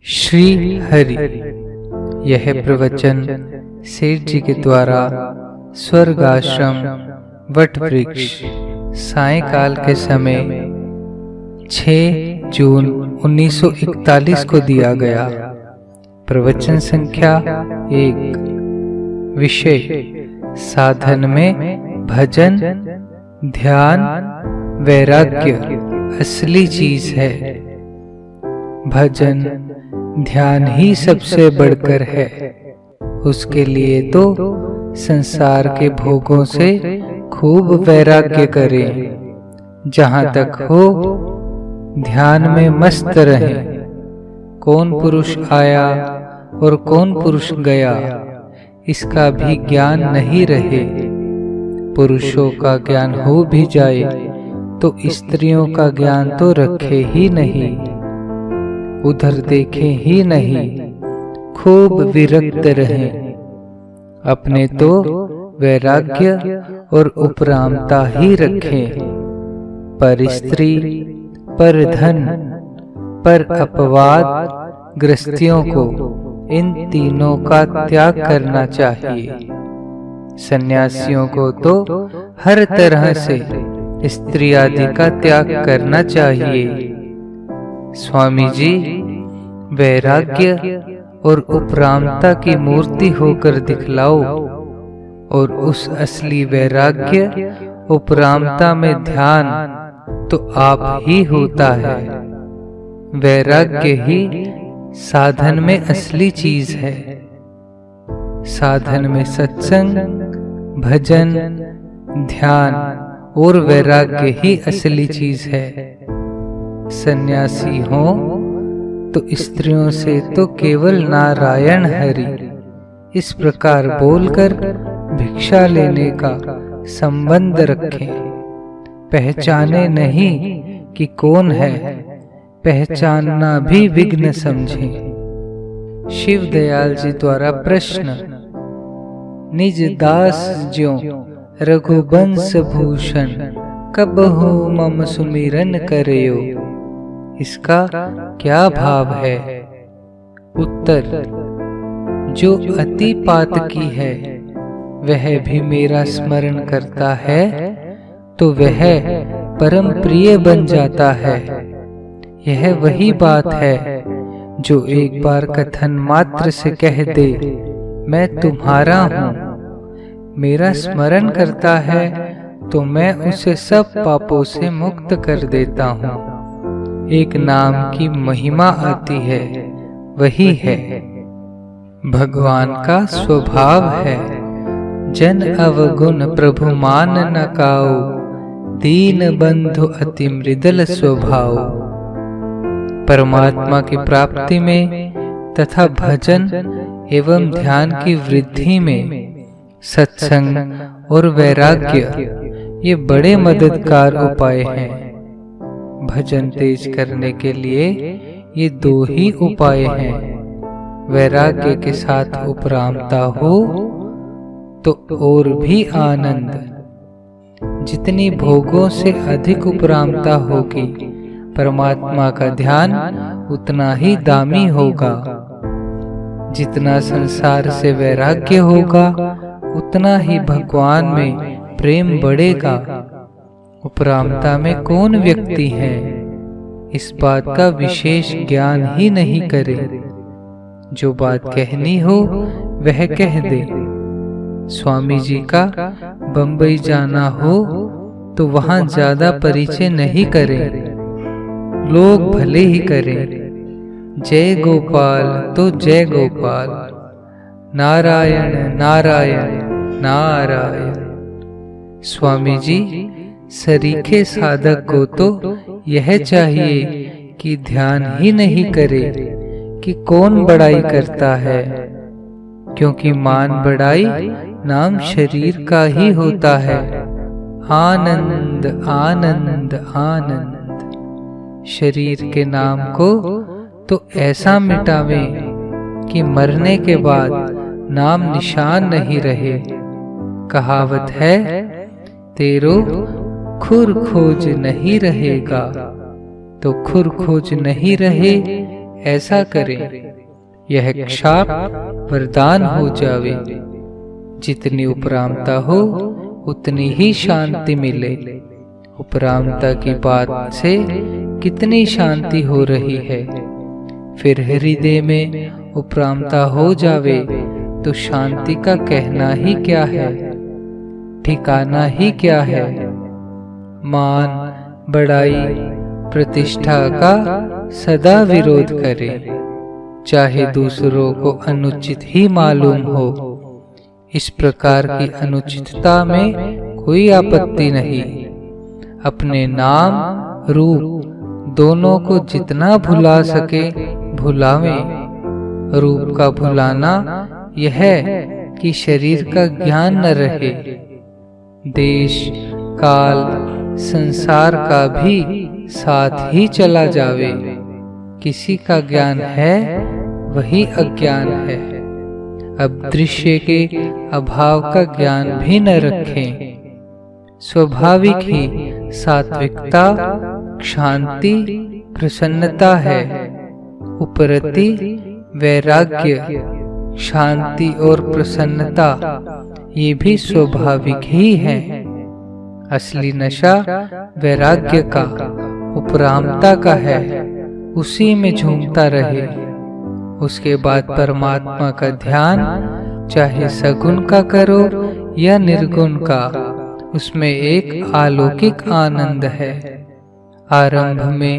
श्री हरि। यह प्रवचन सेठ जी के द्वारा स्वर्गाश्रम वट वृक्ष सायंकाल के समय 6 जून 1941 को दिया गया। प्रवचन संख्या 1। विषय: साधन में भजन, ध्यान, वैराग्य असली चीज है। भजन ध्यान ही सबसे बढ़कर है। उसके लिए तो संसार के भोगों से खूब वैराग्य करें। जहाँ तक हो ध्यान में मस्त रहें। कौन पुरुष आया और कौन पुरुष गया, इसका भी ज्ञान नहीं रहे। पुरुषों का ज्ञान हो भी जाए तो स्त्रियों का ज्ञान तो रखे ही नहीं, उधर देखे ही नहीं, खूब विरक्त रहें। अपने तो वैराग्य और उपरामता ही रखें। पर स्त्री, पर धन, पर अपवाद गृहस्थियों को इन तीनों का त्याग करना चाहिए। सन्यासियों को तो हर तरह से स्त्री आदि का त्याग करना चाहिए। स्वामी जी वैराग्य और उपरामता की मूर्ति होकर दिखलाओ, और उस असली वैराग्य उपरामता में ध्यान तो आप ही होता है। वैराग्य ही साधन में असली चीज है। साधन में सत्संग, भजन, ध्यान और वैराग्य ही असली चीज है। सन्यासी हो तो स्त्रियों से तो केवल नारायण हरि इस प्रकार बोलकर भिक्षा लेने का संबंध रखें। पहचाने नहीं कि कौन है, पहचानना भी विघ्न समझें। शिव दयाल जी द्वारा प्रश्न: निज दास ज्यों रघुवंश भूषण, कबहु मम सुमिरन करयो। इसका क्या भाव है? उत्तर: जो अति पातकी है वह भी मेरा स्मरण करता है तो वह परम प्रिय बन जाता है। यह वही बात है जो एक बार कथन मात्र से कह दे, मैं तुम्हारा हूँ। मेरा स्मरण करता है तो मैं उसे सब पापों से मुक्त कर देता हूँ। एक नाम की महिमा आती है, वही है। भगवान का स्वभाव है, जन अवगुण प्रभु मान न काऊ, दीन बंधु अति मृदुल स्वभाव। परमात्मा की प्राप्ति में तथा भजन एवं ध्यान की वृद्धि में सत्संग और वैराग्य ये बड़े मददगार उपाय हैं। भजन तेज करने के लिए ये 2 ही उपाय हैं। वैराग्य के साथ उपरामता हो तो और भी आनंद। जितनी भोगों से अधिक उपरामता होगी, परमात्मा का ध्यान उतना ही दामी होगा। जितना संसार से वैराग्य होगा, उतना ही भगवान में प्रेम बढ़ेगा। उपरामता में कौन व्यक्ति है, इस बात का विशेष ज्ञान ही नहीं करे। जो बात कहनी हो वह कह दे। स्वामी जी का बंबई जाना हो तो वहां ज्यादा परिचय नहीं करें, लोग भले ही करें। जय गोपाल तो जय गोपाल, नारायण नारायण नारायण। स्वामी जी सरीखे साधक को तो यह चाहिए कि ध्यान ही नहीं करे कि कौन बड़ाई करता है, क्योंकि मान बढ़ाई नाम शरीर का ही होता है। आनंद आनंद आनंद। शरीर के नाम को तो ऐसा मिटावें कि मरने के बाद नाम निशान नहीं रहे। कहावत है, तेरो खुर खोज नहीं रहेगा, तो खुर खोज नहीं रहे ऐसा करें। यह शाप वरदान हो जावे। जितनी उपरामता हो उतनी ही शांति मिले। उपरामता की बात से कितनी शांति हो रही है। फिर हृदय में उपरामता हो जावे तो शांति का कहना ही क्या है, ठिकाना ही क्या है। मान, बड़ाई, प्रतिष्ठा का सदा विरोध करे, चाहे दूसरों को अनुचित ही मालूम हो। इस प्रकार की अनुचितता में कोई आपत्ति नहीं। अपने नाम रूप दोनों को जितना भुला सके भुलावें। रूप का भुलाना यह है कि शरीर का ज्ञान न रहे। देश काल संसार का भी साथ ही चला जावे। किसी का ज्ञान है वही अज्ञान है। अब दृश्य के अभाव का ज्ञान भी न रखें। स्वाभाविक ही सात्विकता, शांति, प्रसन्नता है। उपरति वैराग्य, शांति और प्रसन्नता ये भी स्वाभाविक ही है। असली नशा वैराग्य का, उपरामता का है। उसी में झूमता रहे। उसके बाद परमात्मा का ध्यान चाहे सगुण का करो या निर्गुण का, उसमें एक अलौकिक आनंद है। आरंभ में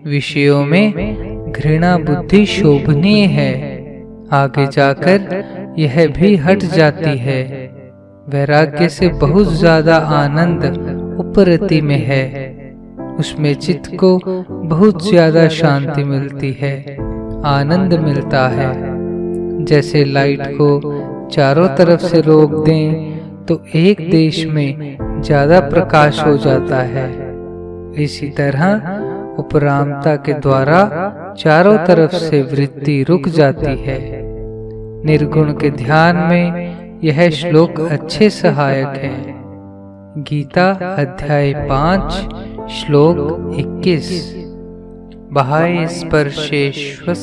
विषयों में घृणा बुद्धि शोभनीय है। आगे जाकर यह भी हट जाती है। वैराग्य से बहुत ज्यादा आनंद उपरति में है। उसमें चित्त को बहुत ज्यादा शांति मिलती है, आनंद मिलता है। जैसे लाइट को चारों तरफ से रोक दें तो एक देश में ज्यादा प्रकाश हो जाता है। इसी तरह उपरामता के द्वारा चारों तरफ से वृत्ति रुक जाती है। निर्गुण के ध्यान में यह श्लोक अच्छे सहायक है। गीता अध्याय 5 श्लोक 21। बाह्य स्पर्शेष्वसक्तात्मा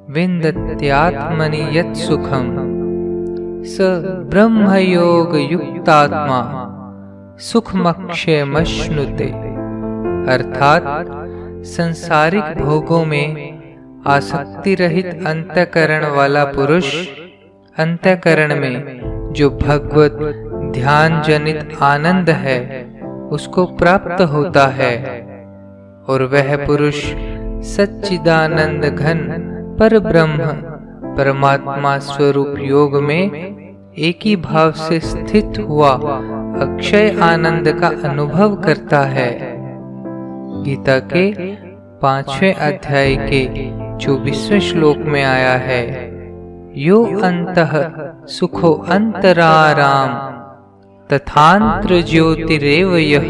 विन्दत्यात्मनि यत् सुखं स ब्रह्मयोग युक्तात्मा सुखमक्षयमश्नुते। अर्थात संसारिक भोगों में आसक्ति रहित अंतःकरण वाला पुरुष अंतःकरण में जो भगवत ध्यान जनित आनंद है उसको प्राप्त होता है। और वह पुरुष सच्चिदानंद घन पर ब्रह्म परमात्मा स्वरूप योग में एक ही भाव से स्थित हुआ अक्षय आनंद का अनुभव करता है। गीता के 5वें अध्याय के 24वें श्लोक में आया है, यो अंतः सुखो अंतराराम तथांत्र ज्योतिरेव यः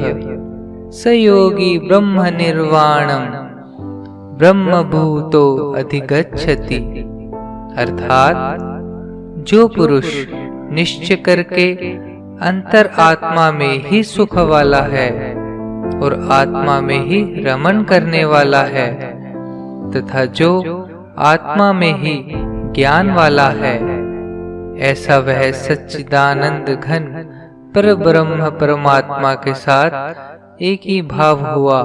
स योगी ब्रह्म निर्वाणम ब्रह्मभूतो अधिगच्छति। अर्थात जो पुरुष निश्चय करके अंतर आत्मा में ही सुख वाला है और आत्मा में ही रमण करने वाला है तथा जो आत्मा में ही ज्ञान वाला है, ऐसा वह सच्चिदानंद घन पर ब्रह्म परमात्मा के साथ एक ही भाव हुआ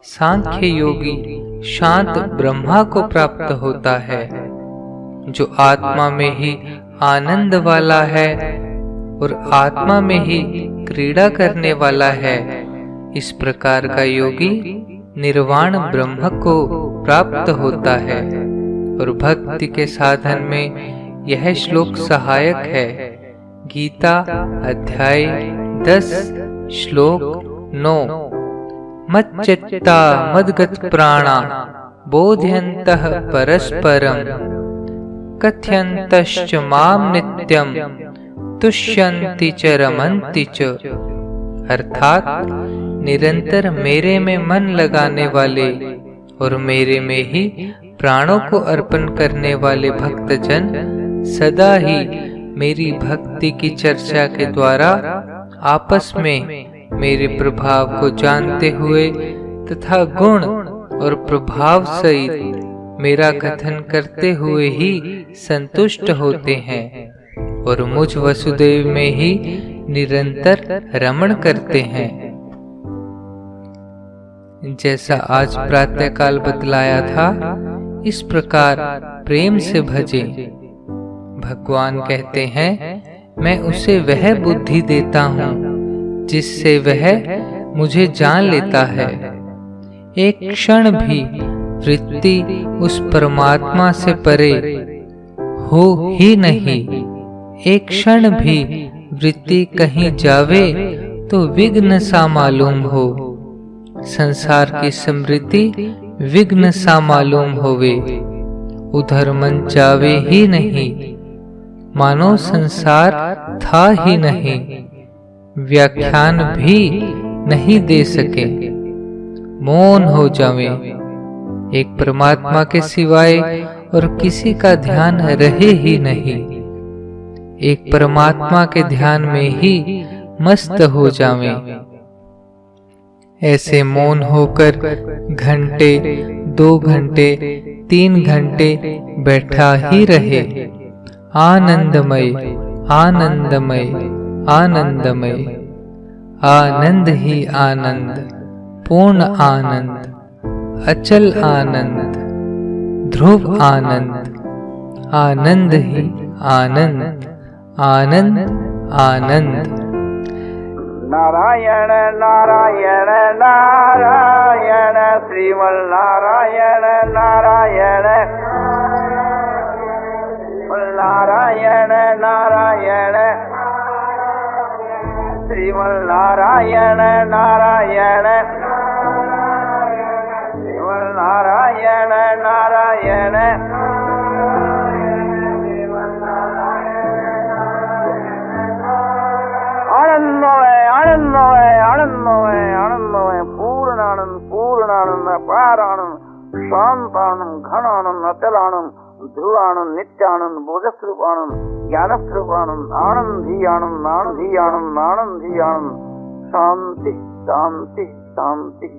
सांख्य योगी शांत ब्रह्मा को प्राप्त होता है, जो आत्मा में ही आनंद वाला है और आत्मा में ही क्रीड़ा करने वाला है। इस प्रकार का योगी निर्वाण ब्रह्म को प्राप्त होता है। और भक्ति के साधन में यह श्लोक सहायक है। गीता अध्याय 10 श्लोक 9। मच्चित्ता मद्गत प्राणा बोध्यन्तः परस्परं कथयन्तश्च माम नित्यं तुष्यन्ति च रमन्ति च। अर्थात निरंतर मेरे में मन लगाने वाले और मेरे में ही प्राणों को अर्पण करने वाले भक्तजन सदा ही मेरी भक्ति की चर्चा के द्वारा आपस में मेरे प्रभाव को जानते हुए तथा गुण और प्रभाव सहित मेरा कथन करते हुए ही संतुष्ट होते हैं और मुझ वसुदेव में ही निरंतर रमण करते हैं। जैसा आज प्रातःकाल बतलाया था, इस प्रकार प्रेम से भजे। भगवान कहते हैं, मैं उसे वह बुद्धि देता हूँ जिससे वह मुझे जान लेता है। एक क्षण भी वृत्ति उस परमात्मा से परे हो ही नहीं। एक क्षण भी वृत्ति कहीं जावे तो विघ्न सा मालूम हो। संसार की स्मृति विघ्न सा मालूम होवे, उधर मन जावे ही नहीं, मानो संसार था ही नहीं। व्याख्यान भी नहीं दे सके, मौन हो जावे। एक परमात्मा के सिवाय और किसी का ध्यान रहे ही नहीं। एक परमात्मा के ध्यान में ही मस्त हो जावे। ऐसे मौन होकर घंटे, 2 घंटे, 3 घंटे बैठा ही रहे। आनंदमय, आनंदमय, आनंदमय, आनंद ही आनंद, पूर्ण आनंद, अचल आनंद, ध्रुव आनंद, आनंद ही आनंद, आनंद आनंद। नारायण नारायण नारायण, श्रीमन्नारायण नारायण, नारायण नारायण, श्रीमन्नारायण नारायण, श्रीमन्नारायण नारायण। आनंदमय आनंदमय आनंदमय आनंदमय, पूर्णानंद पूर्णानंद, अपार आनंद, शांत आनंद, घन आनंद, अचल आनंद, ध्रुवानंद, नित्यानंद, बोधस्वरूप आनंद, ज्ञान स्वरूप आनंद, आनंद ही आनंद, आनंद ही आनंद, आनंद ही आनंद। शांति शांति शांति।